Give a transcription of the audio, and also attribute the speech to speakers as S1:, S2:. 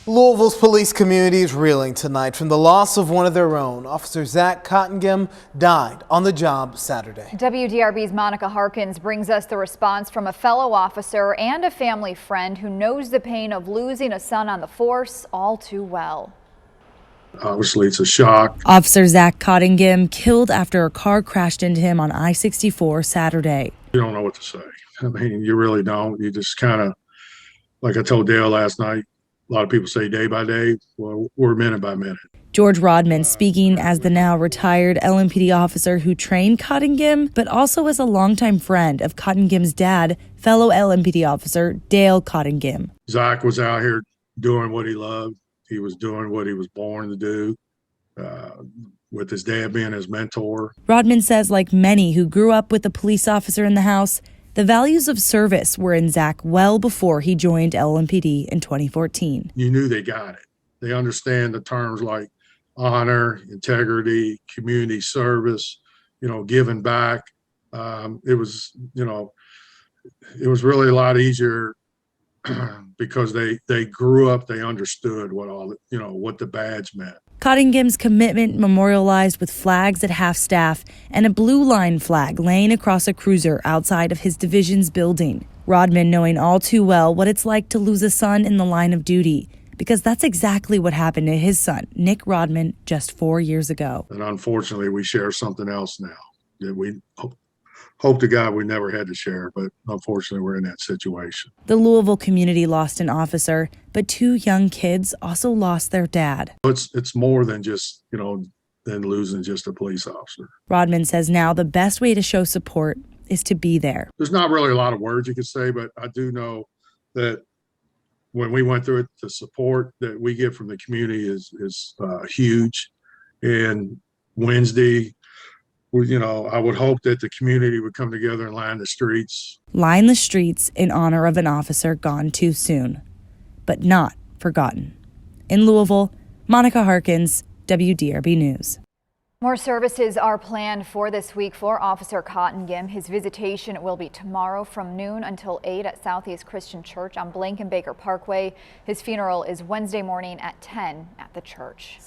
S1: Louisville's police community is reeling tonight from the loss of one of their own. Officer Zach Cottongim died on the job Saturday.
S2: WDRB's Monica Harkins brings us the response from a fellow officer and a family friend who knows the pain of losing a son on the force all too well.
S3: Obviously, it's a shock.
S4: Officer Zach Cottongim killed after a car crashed into him on I-64 Saturday.
S3: You don't know what to say. I mean, you really don't. You just kind of, like I told Dale last night, a lot of people say day by day. Well, we're minute by minute.
S4: George Rodman speaking as the now retired LMPD officer who trained Cottongim, but also as a longtime friend of Cottongim's dad, fellow LMPD officer Dale Cottongim.
S3: Zach was out here doing what he loved. He was doing what he was born to do, with his dad being his mentor.
S4: Rodman says, like many who grew up with a police officer in the house, the values of service were in Zach well before he joined LMPD in 2014.
S3: You knew they got it. They understand the terms like honor, integrity, community service, giving back. It was really a lot easier because they grew up, they understood what the badge meant.
S4: Cottongim's commitment memorialized with flags at half-staff and a blue line flag laying across a cruiser outside of his division's building. Rodman knowing all too well what it's like to lose a son in the line of duty, because that's exactly what happened to his son, Nick Rodman, just 4 years ago.
S3: And unfortunately, we share something else now that we hope to God we never had to share, but unfortunately we're in that situation.
S4: The Louisville community lost an officer, but 2 young kids also lost their dad.
S3: It's more than just, than losing just a police officer.
S4: Rodman says now the best way to show support is to be there.
S3: There's not really a lot of words you could say, but I do know that when we went through it, the support that we get from the community is huge. And Wednesday, I would hope that the community would come together and line the streets.
S4: Line the streets in honor of an officer gone too soon, but not forgotten. In Louisville, Monica Harkins, WDRB News.
S2: More services are planned for this week for Officer Cottongim. His visitation will be tomorrow from noon until 8 at Southeast Christian Church on Blankenbaker Parkway. His funeral is Wednesday morning at 10 at the church.